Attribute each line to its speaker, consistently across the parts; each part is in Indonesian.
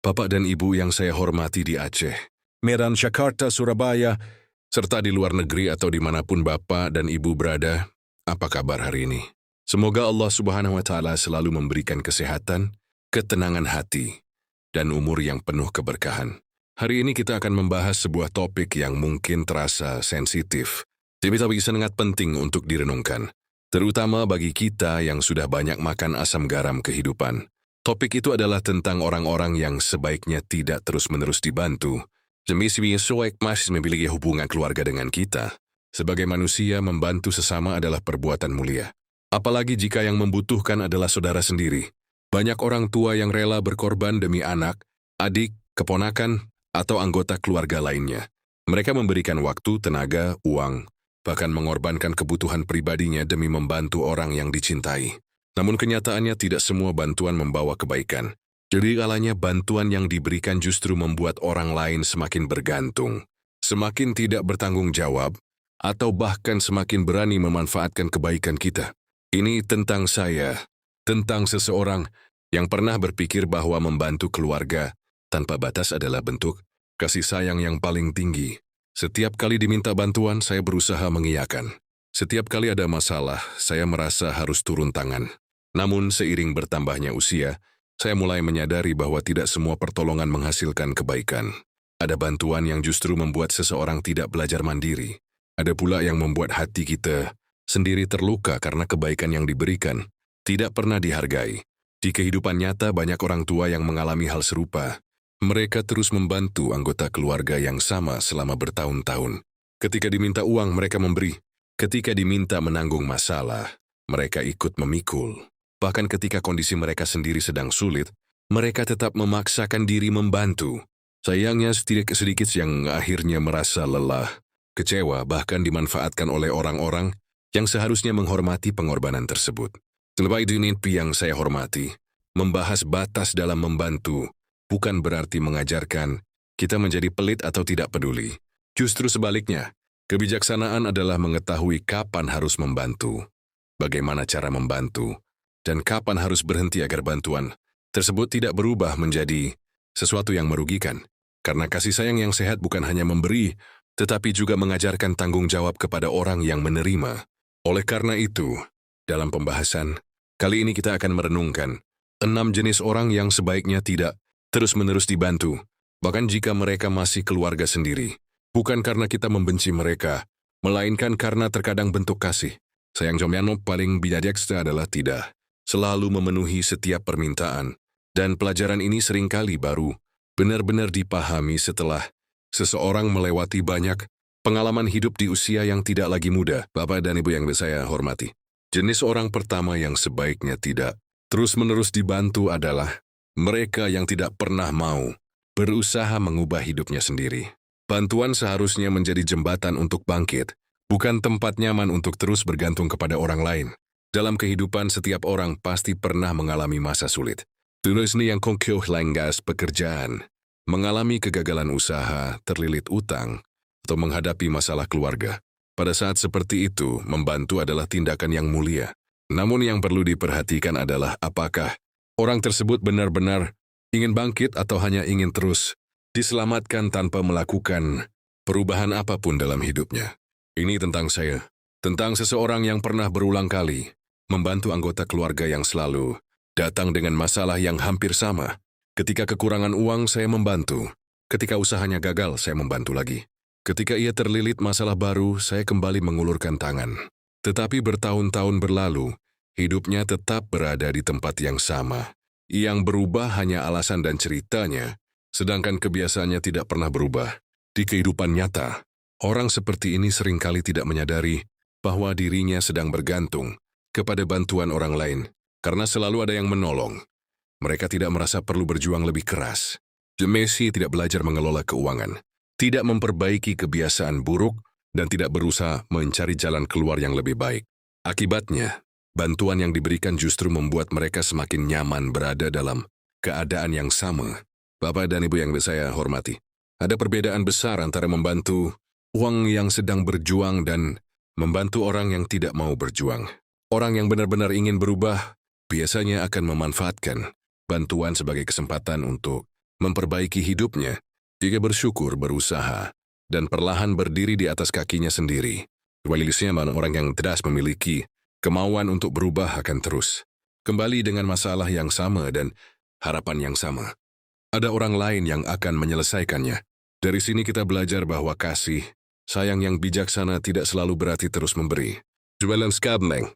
Speaker 1: Bapak dan Ibu yang saya hormati di Aceh, Medan, Jakarta, Surabaya, serta di luar negeri atau dimanapun Bapak dan Ibu berada, apa kabar hari ini? Semoga Allah Subhanahu wa Ta'ala selalu memberikan kesehatan, ketenangan hati, dan umur yang penuh keberkahan. Hari ini kita akan membahas sebuah topik yang mungkin terasa sensitif, tapi sangat penting untuk direnungkan, terutama bagi kita yang sudah banyak makan asam garam kehidupan. Topik itu adalah tentang orang-orang yang sebaiknya tidak terus-menerus dibantu, demi masih memiliki hubungan keluarga dengan kita. Sebagai manusia, membantu sesama adalah perbuatan mulia. Apalagi jika yang membutuhkan adalah saudara sendiri. Banyak orang tua yang rela berkorban demi anak, adik, keponakan, atau anggota keluarga lainnya. Mereka memberikan waktu, tenaga, uang, bahkan mengorbankan kebutuhan pribadinya demi membantu orang yang dicintai. Namun kenyataannya tidak semua bantuan membawa kebaikan. Jadi kalanya bantuan yang diberikan justru membuat orang lain semakin bergantung, semakin tidak bertanggung jawab, atau bahkan semakin berani memanfaatkan kebaikan kita. Ini tentang saya, tentang seseorang yang pernah berpikir bahwa membantu keluarga tanpa batas adalah bentuk kasih sayang yang paling tinggi. Setiap kali diminta bantuan, saya berusaha mengiyakan. Setiap kali ada masalah, saya merasa harus turun tangan. Namun seiring bertambahnya usia, saya mulai menyadari bahwa tidak semua pertolongan menghasilkan kebaikan. Ada bantuan yang justru membuat seseorang tidak belajar mandiri. Ada pula yang membuat hati kita sendiri terluka karena kebaikan yang diberikan tidak pernah dihargai. Di kehidupan nyata banyak orang tua yang mengalami hal serupa. Mereka terus membantu anggota keluarga yang sama selama bertahun-tahun. Ketika diminta uang, mereka memberi. Ketika diminta menanggung masalah, mereka ikut memikul. Bahkan ketika kondisi mereka sendiri sedang sulit, mereka tetap memaksakan diri membantu. Sayangnya sedikit yang akhirnya merasa lelah, kecewa, bahkan dimanfaatkan oleh orang-orang yang seharusnya menghormati pengorbanan tersebut. Terlebih di yang saya hormati, membahas batas dalam membantu bukan berarti mengajarkan kita menjadi pelit atau tidak peduli. Justru sebaliknya, kebijaksanaan adalah mengetahui kapan harus membantu, bagaimana cara membantu, dan kapan harus berhenti agar bantuan tersebut tidak berubah menjadi sesuatu yang merugikan. Karena kasih sayang yang sehat bukan hanya memberi, tetapi juga mengajarkan tanggung jawab kepada orang yang menerima. Oleh karena itu, dalam pembahasan kali ini kita akan merenungkan 6 jenis orang yang sebaiknya tidak terus-menerus dibantu, bahkan jika mereka masih keluarga sendiri. Bukan karena kita membenci mereka, melainkan karena terkadang bentuk kasih sayang Jomiano paling bijaksana adalah tidak selalu memenuhi setiap permintaan, dan pelajaran ini seringkali baru benar-benar dipahami setelah seseorang melewati banyak pengalaman hidup di usia yang tidak lagi muda. Bapak dan Ibu yang saya hormati, jenis orang pertama yang sebaiknya tidak terus-menerus dibantu adalah mereka yang tidak pernah mau berusaha mengubah hidupnya sendiri. Bantuan seharusnya menjadi jembatan untuk bangkit, bukan tempat nyaman untuk terus bergantung kepada orang lain. Dalam kehidupan setiap orang pasti pernah mengalami masa sulit. Tulis ni yang kongkyoh langgas pekerjaan, mengalami kegagalan usaha, terlilit utang, atau menghadapi masalah keluarga. Pada saat seperti itu, membantu adalah tindakan yang mulia. Namun yang perlu diperhatikan adalah apakah orang tersebut benar-benar ingin bangkit atau hanya ingin terus diselamatkan tanpa melakukan perubahan apapun dalam hidupnya. Ini tentang saya, tentang seseorang yang pernah berulang kali membantu anggota keluarga yang selalu datang dengan masalah yang hampir sama. Ketika kekurangan uang, saya membantu. Ketika usahanya gagal, saya membantu lagi. Ketika ia terlilit masalah baru, saya kembali mengulurkan tangan. Tetapi bertahun-tahun berlalu, hidupnya tetap berada di tempat yang sama. Yang berubah hanya alasan dan ceritanya, sedangkan kebiasaannya tidak pernah berubah. Di kehidupan nyata, orang seperti ini seringkali tidak menyadari bahwa dirinya sedang bergantung kepada bantuan orang lain, karena selalu ada yang menolong. Mereka tidak merasa perlu berjuang lebih keras. Messi tidak belajar mengelola keuangan, tidak memperbaiki kebiasaan buruk, dan tidak berusaha mencari jalan keluar yang lebih baik. Akibatnya, bantuan yang diberikan justru membuat mereka semakin nyaman berada dalam keadaan yang sama. Bapak dan Ibu yang saya hormati, ada perbedaan besar antara membantu uang yang sedang berjuang dan membantu orang yang tidak mau berjuang. Orang yang benar-benar ingin berubah biasanya akan memanfaatkan bantuan sebagai kesempatan untuk memperbaiki hidupnya, jika bersyukur, berusaha, dan perlahan berdiri di atas kakinya sendiri. Sebaliknya, orang yang cerdas memiliki kemauan untuk berubah akan terus kembali dengan masalah yang sama dan harapan yang sama. Ada orang lain yang akan menyelesaikannya. Dari sini kita belajar bahwa kasih sayang yang bijaksana tidak selalu berarti terus memberi. Jualan skabling.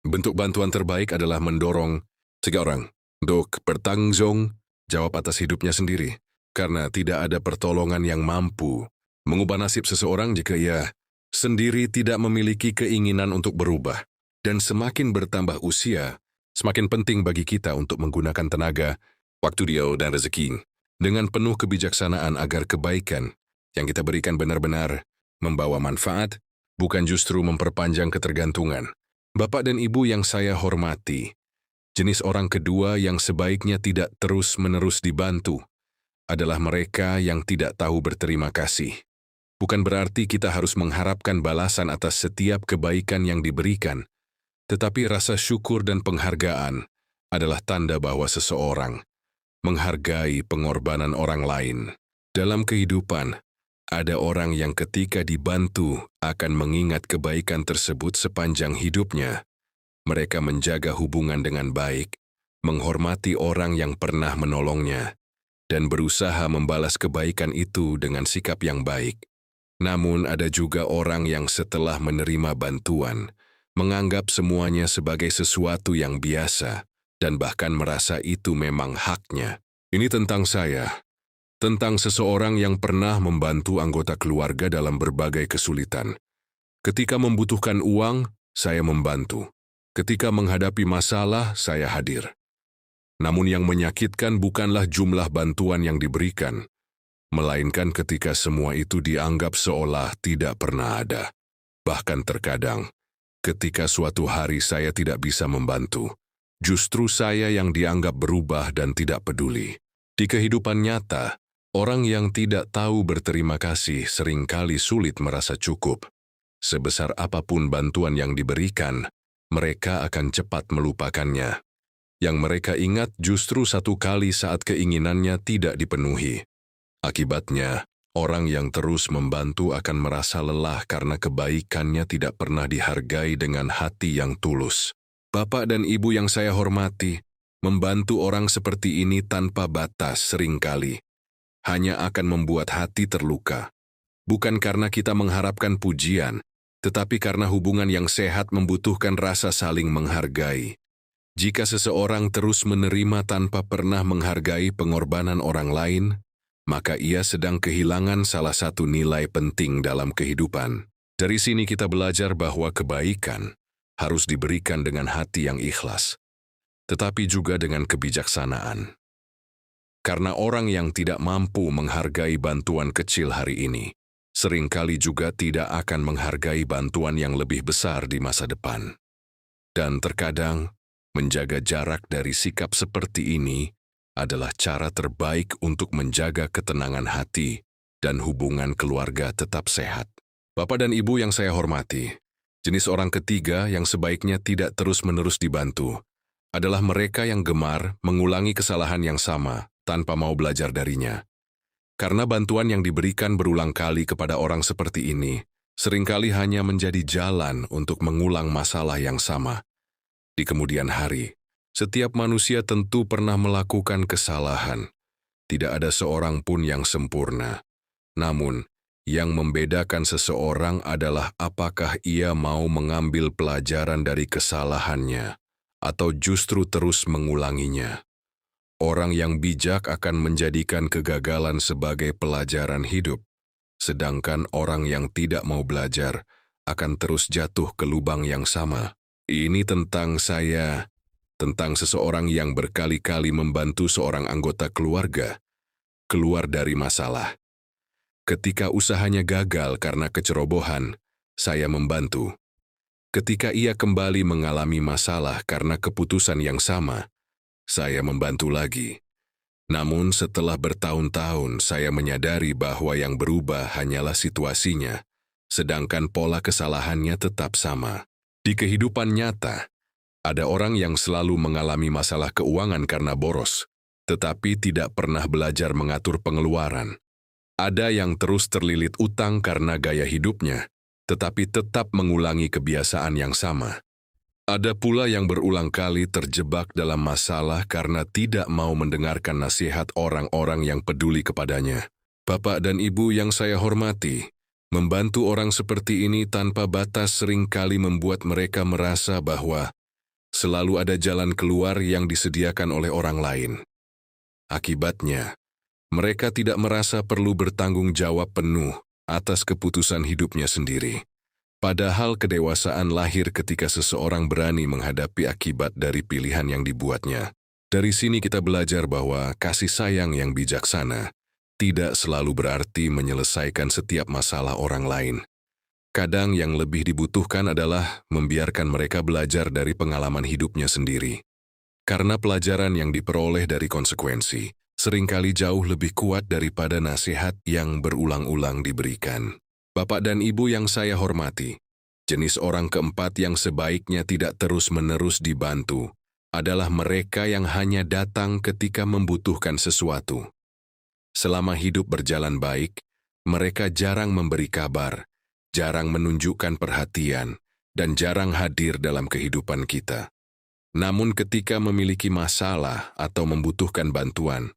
Speaker 1: Bentuk bantuan terbaik adalah mendorong seseorang untuk bertanggung jawab atas hidupnya sendiri. Karena tidak ada pertolongan yang mampu mengubah nasib seseorang jika ia sendiri tidak memiliki keinginan untuk berubah. Dan semakin bertambah usia, semakin penting bagi kita untuk menggunakan tenaga, waktu dia dan rezeki dengan penuh kebijaksanaan agar kebaikan yang kita berikan benar-benar membawa manfaat, bukan justru memperpanjang ketergantungan. Bapak dan Ibu yang saya hormati, jenis orang kedua yang sebaiknya tidak terus-menerus dibantu adalah mereka yang tidak tahu berterima kasih. Bukan berarti kita harus mengharapkan balasan atas setiap kebaikan yang diberikan, tetapi rasa syukur dan penghargaan adalah tanda bahwa seseorang menghargai pengorbanan orang lain. Dalam kehidupan, ada orang yang ketika dibantu akan mengingat kebaikan tersebut sepanjang hidupnya. Mereka menjaga hubungan dengan baik, menghormati orang yang pernah menolongnya, dan berusaha membalas kebaikan itu dengan sikap yang baik. Namun ada juga orang yang setelah menerima bantuan, menganggap semuanya sebagai sesuatu yang biasa, dan bahkan merasa itu memang haknya. Ini tentang saya, tentang seseorang yang pernah membantu anggota keluarga dalam berbagai kesulitan. Ketika membutuhkan uang, saya membantu. Ketika menghadapi masalah, saya hadir. Namun yang menyakitkan bukanlah jumlah bantuan yang diberikan, melainkan ketika semua itu dianggap seolah tidak pernah ada. Bahkan terkadang, ketika suatu hari saya tidak bisa membantu, justru saya yang dianggap berubah dan tidak peduli. Di kehidupan nyata, orang yang tidak tahu berterima kasih seringkali sulit merasa cukup. Sebesar apapun bantuan yang diberikan, mereka akan cepat melupakannya. Yang mereka ingat justru satu kali saat keinginannya tidak dipenuhi. Akibatnya, orang yang terus membantu akan merasa lelah karena kebaikannya tidak pernah dihargai dengan hati yang tulus. Bapak dan Ibu yang saya hormati, membantu orang seperti ini tanpa batas seringkali hanya akan membuat hati terluka. Bukan karena kita mengharapkan pujian, tetapi karena hubungan yang sehat membutuhkan rasa saling menghargai. Jika seseorang terus menerima tanpa pernah menghargai pengorbanan orang lain, maka ia sedang kehilangan salah satu nilai penting dalam kehidupan. Dari sini kita belajar bahwa kebaikan harus diberikan dengan hati yang ikhlas, tetapi juga dengan kebijaksanaan. Karena orang yang tidak mampu menghargai bantuan kecil hari ini, seringkali juga tidak akan menghargai bantuan yang lebih besar di masa depan. Dan terkadang, menjaga jarak dari sikap seperti ini adalah cara terbaik untuk menjaga ketenangan hati dan hubungan keluarga tetap sehat. Bapak dan Ibu yang saya hormati, jenis orang ketiga yang sebaiknya tidak terus-menerus dibantu adalah mereka yang gemar mengulangi kesalahan yang sama tanpa mau belajar darinya. Karena bantuan yang diberikan berulang kali kepada orang seperti ini, seringkali hanya menjadi jalan untuk mengulang masalah yang sama. Di kemudian hari, setiap manusia tentu pernah melakukan kesalahan. Tidak ada seorang pun yang sempurna. Namun, yang membedakan seseorang adalah apakah ia mau mengambil pelajaran dari kesalahannya atau justru terus mengulanginya. Orang yang bijak akan menjadikan kegagalan sebagai pelajaran hidup, sedangkan orang yang tidak mau belajar akan terus jatuh ke lubang yang sama. Ini tentang saya, tentang seseorang yang berkali-kali membantu seorang anggota keluarga keluar dari masalah. Ketika usahanya gagal karena kecerobohan, saya membantu. Ketika ia kembali mengalami masalah karena keputusan yang sama, saya membantu lagi. Namun setelah bertahun-tahun saya menyadari bahwa yang berubah hanyalah situasinya, sedangkan pola kesalahannya tetap sama. Di kehidupan nyata, ada orang yang selalu mengalami masalah keuangan karena boros, tetapi tidak pernah belajar mengatur pengeluaran. Ada yang terus terlilit utang karena gaya hidupnya, tetapi tetap mengulangi kebiasaan yang sama. Ada pula yang berulang kali terjebak dalam masalah karena tidak mau mendengarkan nasihat orang-orang yang peduli kepadanya. Bapak dan Ibu yang saya hormati, membantu orang seperti ini tanpa batas seringkali membuat mereka merasa bahwa selalu ada jalan keluar yang disediakan oleh orang lain. Akibatnya, mereka tidak merasa perlu bertanggung jawab penuh atas keputusan hidupnya sendiri. Padahal kedewasaan lahir ketika seseorang berani menghadapi akibat dari pilihan yang dibuatnya. Dari sini kita belajar bahwa kasih sayang yang bijaksana tidak selalu berarti menyelesaikan setiap masalah orang lain. Kadang yang lebih dibutuhkan adalah membiarkan mereka belajar dari pengalaman hidupnya sendiri. Karena pelajaran yang diperoleh dari konsekuensi seringkali jauh lebih kuat daripada nasihat yang berulang-ulang diberikan. Bapak dan Ibu yang saya hormati, jenis orang keempat yang sebaiknya tidak terus-menerus dibantu adalah mereka yang hanya datang ketika membutuhkan sesuatu. Selama hidup berjalan baik, mereka jarang memberi kabar, jarang menunjukkan perhatian, dan jarang hadir dalam kehidupan kita. Namun ketika memiliki masalah atau membutuhkan bantuan,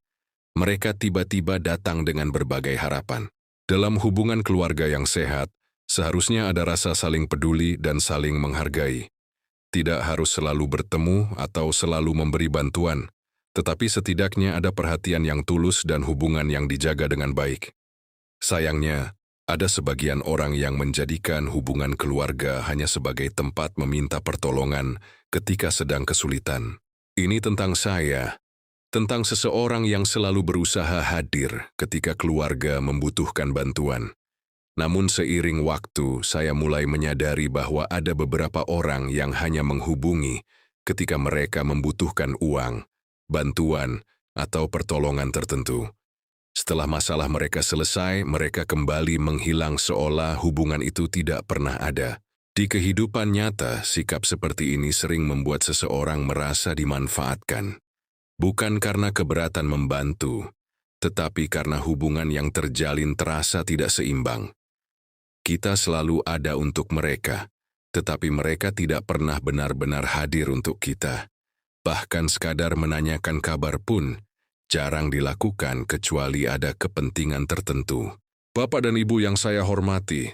Speaker 1: mereka tiba-tiba datang dengan berbagai harapan. Dalam hubungan keluarga yang sehat, seharusnya ada rasa saling peduli dan saling menghargai. Tidak harus selalu bertemu atau selalu memberi bantuan, tetapi setidaknya ada perhatian yang tulus dan hubungan yang dijaga dengan baik. Sayangnya, ada sebagian orang yang menjadikan hubungan keluarga hanya sebagai tempat meminta pertolongan ketika sedang kesulitan. Ini tentang saya. Tentang seseorang yang selalu berusaha hadir ketika keluarga membutuhkan bantuan. Namun seiring waktu, saya mulai menyadari bahwa ada beberapa orang yang hanya menghubungi ketika mereka membutuhkan uang, bantuan, atau pertolongan tertentu. Setelah masalah mereka selesai, mereka kembali menghilang seolah hubungan itu tidak pernah ada. Di kehidupan nyata, sikap seperti ini sering membuat seseorang merasa dimanfaatkan. Bukan karena keberatan membantu, tetapi karena hubungan yang terjalin terasa tidak seimbang. Kita selalu ada untuk mereka, tetapi mereka tidak pernah benar-benar hadir untuk kita. Bahkan sekadar menanyakan kabar pun jarang dilakukan kecuali ada kepentingan tertentu. Bapak dan Ibu yang saya hormati,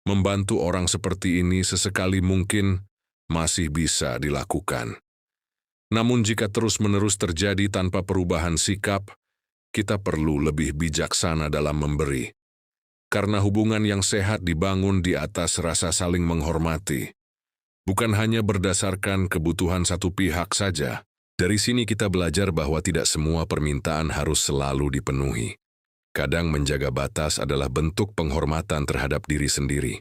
Speaker 1: membantu orang seperti ini sesekali mungkin masih bisa dilakukan. Namun jika terus-menerus terjadi tanpa perubahan sikap, kita perlu lebih bijaksana dalam memberi. Karena hubungan yang sehat dibangun di atas rasa saling menghormati. Bukan hanya berdasarkan kebutuhan satu pihak saja. Dari sini kita belajar bahwa tidak semua permintaan harus selalu dipenuhi. Kadang menjaga batas adalah bentuk penghormatan terhadap diri sendiri.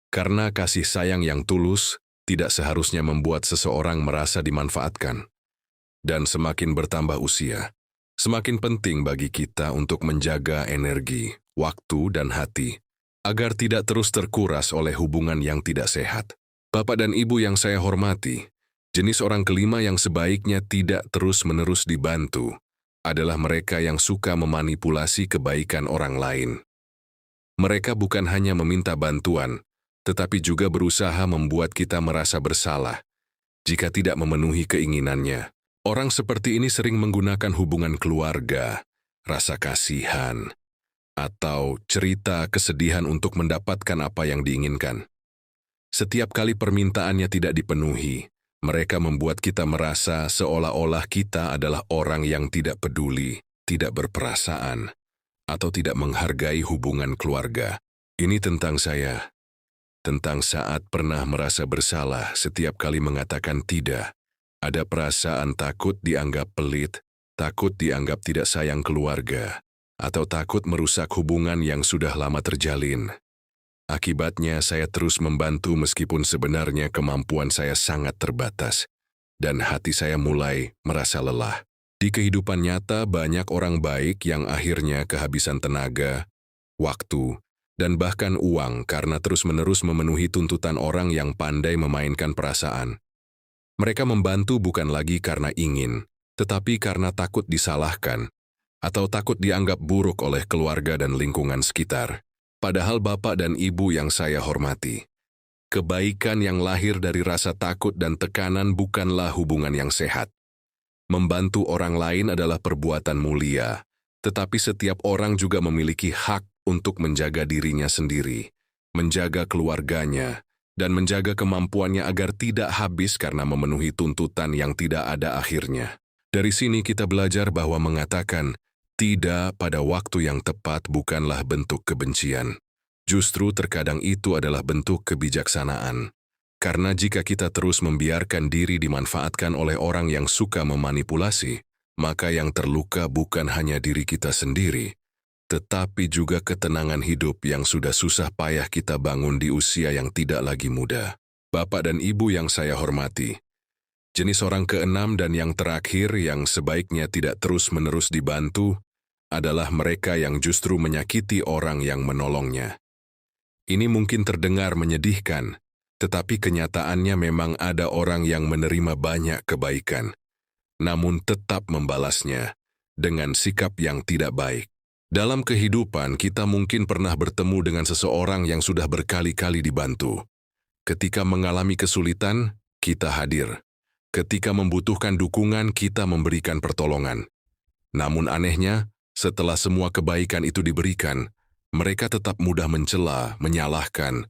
Speaker 1: Karena kasih sayang yang tulus tidak seharusnya membuat seseorang merasa dimanfaatkan. Dan semakin bertambah usia, semakin penting bagi kita untuk menjaga energi, waktu, dan hati, agar tidak terus terkuras oleh hubungan yang tidak sehat. Bapak dan Ibu yang saya hormati, jenis orang kelima yang sebaiknya tidak terus-menerus dibantu adalah mereka yang suka memanipulasi kebaikan orang lain. Mereka bukan hanya meminta bantuan, tetapi juga berusaha membuat kita merasa bersalah jika tidak memenuhi keinginannya. Orang seperti ini sering menggunakan hubungan keluarga, rasa kasihan, atau cerita kesedihan untuk mendapatkan apa yang diinginkan. Setiap kali permintaannya tidak dipenuhi, mereka membuat kita merasa seolah-olah kita adalah orang yang tidak peduli, tidak berperasaan, atau tidak menghargai hubungan keluarga. Ini tentang saya. Tentang saat pernah merasa bersalah setiap kali mengatakan tidak. Ada perasaan takut dianggap pelit, takut dianggap tidak sayang keluarga, atau takut merusak hubungan yang sudah lama terjalin. Akibatnya saya terus membantu meskipun sebenarnya kemampuan saya sangat terbatas, dan hati saya mulai merasa lelah. Di kehidupan nyata banyak orang baik yang akhirnya kehabisan tenaga, waktu, dan bahkan uang karena terus-menerus memenuhi tuntutan orang yang pandai memainkan perasaan. Mereka membantu bukan lagi karena ingin, tetapi karena takut disalahkan atau takut dianggap buruk oleh keluarga dan lingkungan sekitar. Padahal Bapak dan Ibu yang saya hormati, kebaikan yang lahir dari rasa takut dan tekanan bukanlah hubungan yang sehat. Membantu orang lain adalah perbuatan mulia, tetapi setiap orang juga memiliki hak untuk menjaga dirinya sendiri, menjaga keluarganya, dan menjaga kemampuannya agar tidak habis karena memenuhi tuntutan yang tidak ada akhirnya. Dari sini kita belajar bahwa mengatakan tidak pada waktu yang tepat bukanlah bentuk kebencian. Justru terkadang itu adalah bentuk kebijaksanaan. Karena jika kita terus membiarkan diri dimanfaatkan oleh orang yang suka memanipulasi, maka yang terluka bukan hanya diri kita sendiri, tetapi juga ketenangan hidup yang sudah susah payah kita bangun di usia yang tidak lagi muda. Bapak dan Ibu yang saya hormati, jenis orang keenam dan yang terakhir yang sebaiknya tidak terus-menerus dibantu adalah mereka yang justru menyakiti orang yang menolongnya. Ini mungkin terdengar menyedihkan, tetapi kenyataannya memang ada orang yang menerima banyak kebaikan, namun tetap membalasnya dengan sikap yang tidak baik. Dalam kehidupan, kita mungkin pernah bertemu dengan seseorang yang sudah berkali-kali dibantu. Ketika mengalami kesulitan, kita hadir. Ketika membutuhkan dukungan, kita memberikan pertolongan. Namun anehnya, setelah semua kebaikan itu diberikan, mereka tetap mudah mencela, menyalahkan,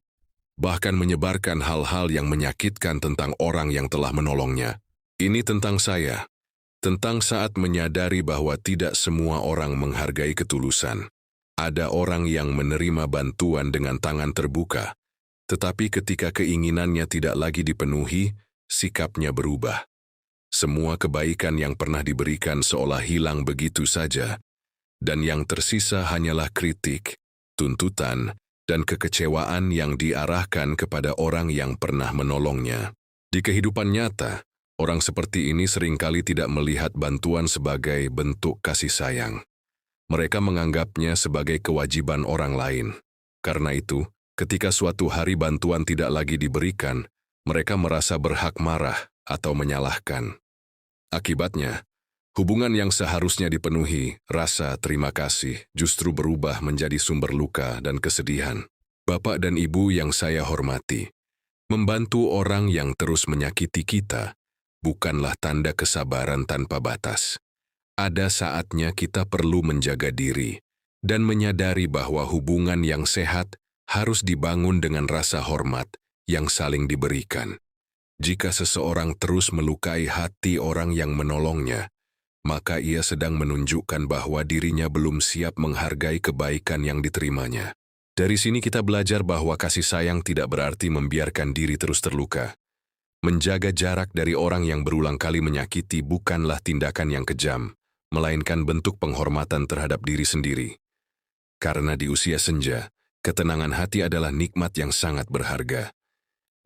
Speaker 1: bahkan menyebarkan hal-hal yang menyakitkan tentang orang yang telah menolongnya. Ini tentang saya, tentang saat menyadari bahwa tidak semua orang menghargai ketulusan. Ada orang yang menerima bantuan dengan tangan terbuka, tetapi ketika keinginannya tidak lagi dipenuhi, sikapnya berubah. Semua kebaikan yang pernah diberikan seolah hilang begitu saja, dan yang tersisa hanyalah kritik, tuntutan, dan kekecewaan yang diarahkan kepada orang yang pernah menolongnya. Di kehidupan nyata, orang seperti ini seringkali tidak melihat bantuan sebagai bentuk kasih sayang. Mereka menganggapnya sebagai kewajiban orang lain. Karena itu, ketika suatu hari bantuan tidak lagi diberikan, mereka merasa berhak marah atau menyalahkan. Akibatnya, hubungan yang seharusnya dipenuhi rasa terima kasih justru berubah menjadi sumber luka dan kesedihan. Bapak dan Ibu yang saya hormati, membantu orang yang terus menyakiti kita bukanlah tanda kesabaran tanpa batas. Ada saatnya kita perlu menjaga diri dan menyadari bahwa hubungan yang sehat harus dibangun dengan rasa hormat yang saling diberikan. Jika seseorang terus melukai hati orang yang menolongnya, maka ia sedang menunjukkan bahwa dirinya belum siap menghargai kebaikan yang diterimanya. Dari sini kita belajar bahwa kasih sayang tidak berarti membiarkan diri terus terluka. Menjaga jarak dari orang yang berulang kali menyakiti bukanlah tindakan yang kejam, melainkan bentuk penghormatan terhadap diri sendiri. Karena di usia senja, ketenangan hati adalah nikmat yang sangat berharga,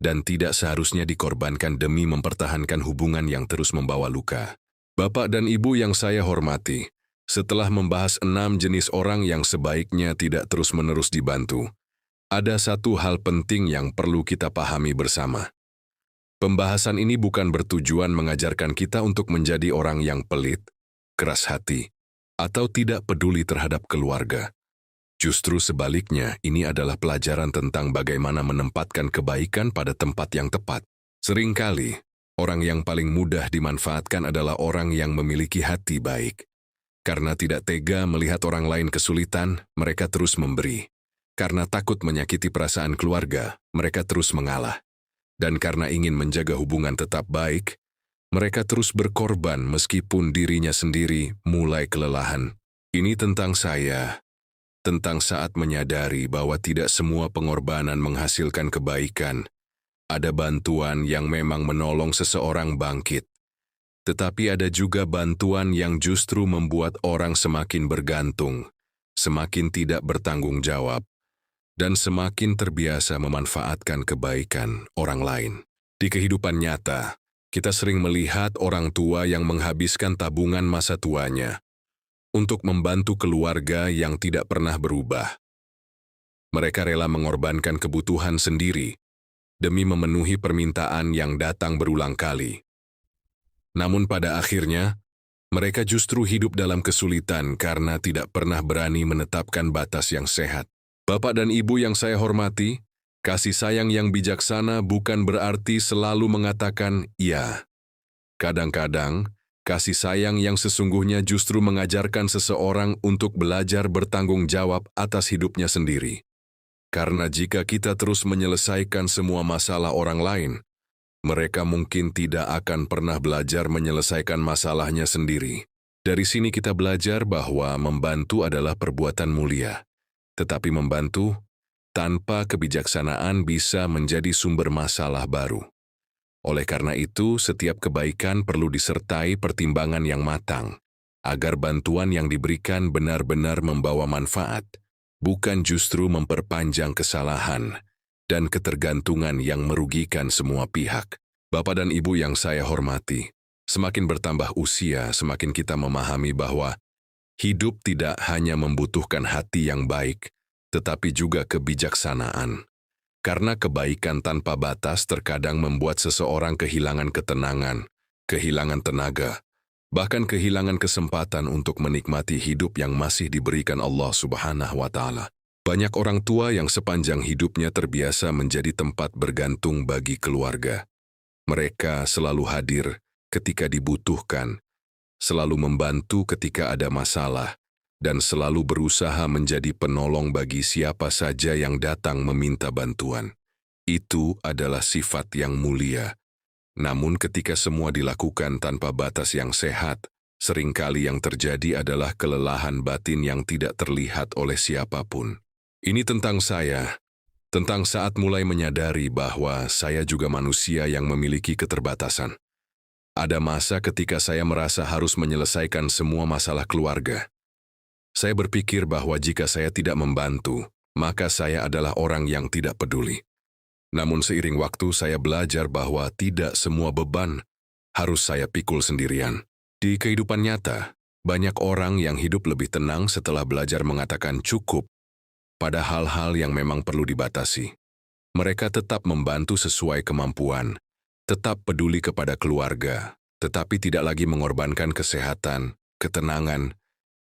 Speaker 1: dan tidak seharusnya dikorbankan demi mempertahankan hubungan yang terus membawa luka. Bapak dan Ibu yang saya hormati, setelah membahas 6 jenis orang yang sebaiknya tidak terus-menerus dibantu, ada satu hal penting yang perlu kita pahami bersama. Pembahasan ini bukan bertujuan mengajarkan kita untuk menjadi orang yang pelit, keras hati, atau tidak peduli terhadap keluarga. Justru sebaliknya, ini adalah pelajaran tentang bagaimana menempatkan kebaikan pada tempat yang tepat. Seringkali, orang yang paling mudah dimanfaatkan adalah orang yang memiliki hati baik. Karena tidak tega melihat orang lain kesulitan, mereka terus memberi. Karena takut menyakiti perasaan keluarga, mereka terus mengalah. Dan karena ingin menjaga hubungan tetap baik, mereka terus berkorban meskipun dirinya sendiri mulai kelelahan. Ini tentang saya. Tentang saat menyadari bahwa tidak semua pengorbanan menghasilkan kebaikan. Ada bantuan yang memang menolong seseorang bangkit. Tetapi ada juga bantuan yang justru membuat orang semakin bergantung, semakin tidak bertanggung jawab, dan semakin terbiasa memanfaatkan kebaikan orang lain. Di kehidupan nyata, kita sering melihat orang tua yang menghabiskan tabungan masa tuanya untuk membantu keluarga yang tidak pernah berubah. Mereka rela mengorbankan kebutuhan sendiri demi memenuhi permintaan yang datang berulang kali. Namun pada akhirnya, Mereka justru hidup dalam kesulitan karena tidak pernah berani menetapkan batas yang sehat. Bapak dan Ibu yang saya hormati, kasih sayang yang bijaksana bukan berarti selalu mengatakan "ya". Kadang-kadang, kasih sayang yang sesungguhnya justru mengajarkan seseorang untuk belajar bertanggung jawab atas hidupnya sendiri. Karena jika kita terus menyelesaikan semua masalah orang lain, mereka mungkin tidak akan pernah belajar menyelesaikan masalahnya sendiri. Dari sini kita belajar bahwa membantu adalah perbuatan mulia. Tetapi membantu tanpa kebijaksanaan bisa menjadi sumber masalah baru. Oleh karena itu, setiap kebaikan perlu disertai pertimbangan yang matang, agar bantuan yang diberikan benar-benar membawa manfaat, bukan justru memperpanjang kesalahan dan ketergantungan yang merugikan semua pihak. Bapak dan Ibu yang saya hormati, semakin bertambah usia, semakin kita memahami bahwa hidup tidak hanya membutuhkan hati yang baik, tetapi juga kebijaksanaan. Karena kebaikan tanpa batas terkadang membuat seseorang kehilangan ketenangan, kehilangan tenaga, bahkan kehilangan kesempatan untuk menikmati hidup yang masih diberikan Allah Subhanahu wa Ta'ala. Banyak orang tua yang sepanjang hidupnya terbiasa menjadi tempat bergantung bagi keluarga. Mereka selalu hadir ketika dibutuhkan, selalu membantu ketika ada masalah, dan selalu berusaha menjadi penolong bagi siapa saja yang datang meminta bantuan. Itu adalah sifat yang mulia. Namun ketika semua dilakukan tanpa batas yang sehat, seringkali yang terjadi adalah kelelahan batin yang tidak terlihat oleh siapapun. Ini tentang saya, tentang saat mulai menyadari bahwa saya juga manusia yang memiliki keterbatasan. Ada masa ketika saya merasa harus menyelesaikan semua masalah keluarga. Saya berpikir bahwa jika saya tidak membantu, maka saya adalah orang yang tidak peduli. Namun seiring waktu saya belajar bahwa tidak semua beban harus saya pikul sendirian. Di kehidupan nyata, banyak orang yang hidup lebih tenang setelah belajar mengatakan cukup pada hal-hal yang memang perlu dibatasi. Mereka tetap membantu sesuai kemampuan, tetap peduli kepada keluarga, tetapi tidak lagi mengorbankan kesehatan, ketenangan,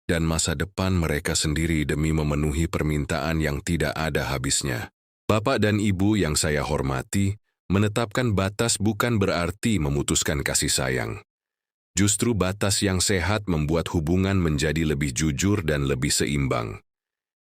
Speaker 1: dan masa depan mereka sendiri demi memenuhi permintaan yang tidak ada habisnya. Bapak dan Ibu yang saya hormati, menetapkan batas bukan berarti memutuskan kasih sayang. Justru batas yang sehat membuat hubungan menjadi lebih jujur dan lebih seimbang.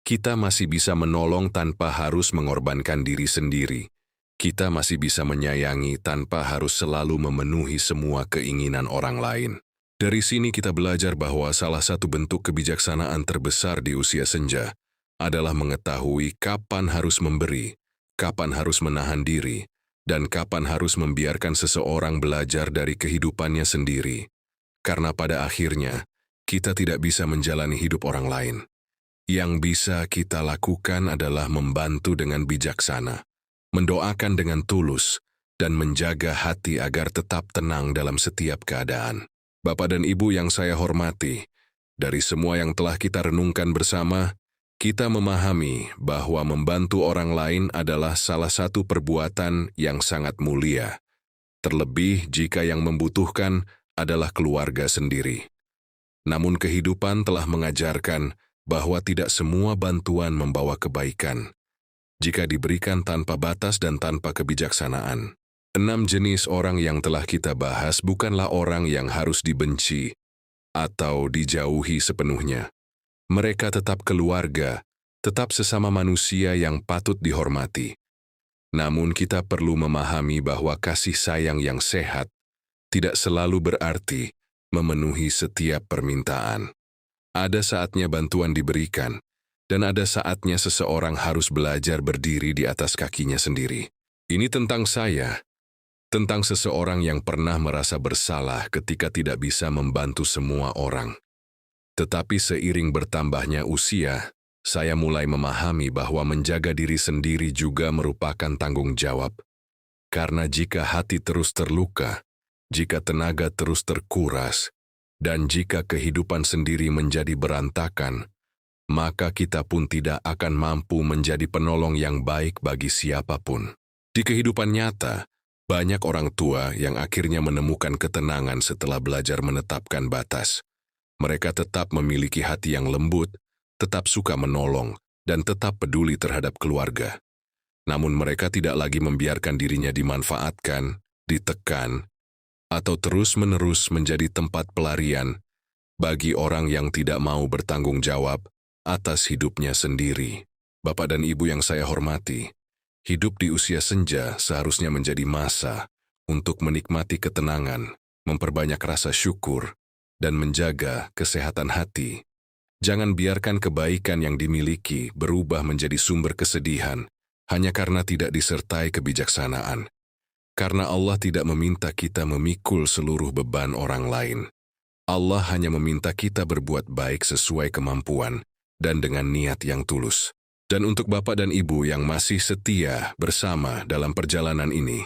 Speaker 1: Kita masih bisa menolong tanpa harus mengorbankan diri sendiri. Kita masih bisa menyayangi tanpa harus selalu memenuhi semua keinginan orang lain. Dari sini kita belajar bahwa salah satu bentuk kebijaksanaan terbesar di usia senja adalah mengetahui kapan harus memberi, kapan harus menahan diri, dan kapan harus membiarkan seseorang belajar dari kehidupannya sendiri. Karena pada akhirnya, kita tidak bisa menjalani hidup orang lain. Yang bisa kita lakukan adalah membantu dengan bijaksana, mendoakan dengan tulus, dan menjaga hati agar tetap tenang dalam setiap keadaan. Bapak dan Ibu yang saya hormati, dari semua yang telah kita renungkan bersama, kita memahami bahwa membantu orang lain adalah salah satu perbuatan yang sangat mulia, terlebih jika yang membutuhkan adalah keluarga sendiri. Namun kehidupan telah mengajarkan bahwa tidak semua bantuan membawa kebaikan jika diberikan tanpa batas dan tanpa kebijaksanaan. 6 jenis orang yang telah kita bahas bukanlah orang yang harus dibenci atau dijauhi sepenuhnya. Mereka tetap keluarga, tetap sesama manusia yang patut dihormati. Namun kita perlu memahami bahwa kasih sayang yang sehat tidak selalu berarti memenuhi setiap permintaan. Ada saatnya bantuan diberikan, dan ada saatnya seseorang harus belajar berdiri di atas kakinya sendiri. Ini tentang saya, tentang seseorang yang pernah merasa bersalah ketika tidak bisa membantu semua orang. Tetapi seiring bertambahnya usia, saya mulai memahami bahwa menjaga diri sendiri juga merupakan tanggung jawab. Karena jika hati terus terluka, jika tenaga terus terkuras, dan jika kehidupan sendiri menjadi berantakan, maka kita pun tidak akan mampu menjadi penolong yang baik bagi siapapun. Di kehidupan nyata, Banyak orang tua yang akhirnya menemukan ketenangan setelah belajar menetapkan batas. Mereka tetap memiliki hati yang lembut, tetap suka menolong, dan tetap peduli terhadap keluarga. Namun mereka tidak lagi membiarkan dirinya dimanfaatkan, ditekan, atau terus-menerus menjadi tempat pelarian bagi orang yang tidak mau bertanggung jawab atas hidupnya sendiri. Bapak dan Ibu yang saya hormati, hidup di usia senja seharusnya menjadi masa untuk menikmati ketenangan, memperbanyak rasa syukur, dan menjaga kesehatan hati. Jangan biarkan kebaikan yang dimiliki berubah menjadi sumber kesedihan hanya karena tidak disertai kebijaksanaan. Karena Allah tidak meminta kita memikul seluruh beban orang lain. Allah hanya meminta kita berbuat baik sesuai kemampuan dan dengan niat yang tulus. Dan untuk Bapak dan Ibu yang masih setia bersama dalam perjalanan ini,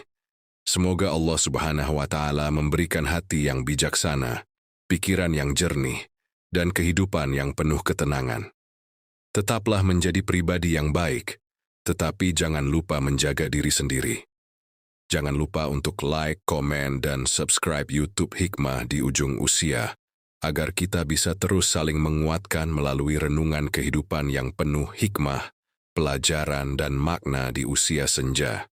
Speaker 1: semoga Allah Subhanahu wa Ta'ala memberikan hati yang bijaksana, pikiran yang jernih, dan kehidupan yang penuh ketenangan. Tetaplah menjadi pribadi yang baik, tetapi jangan lupa menjaga diri sendiri. Jangan lupa untuk like, komen, dan subscribe YouTube Hikmah di ujung usia, agar kita bisa terus saling menguatkan melalui renungan kehidupan yang penuh hikmah, pelajaran, dan makna di usia senja.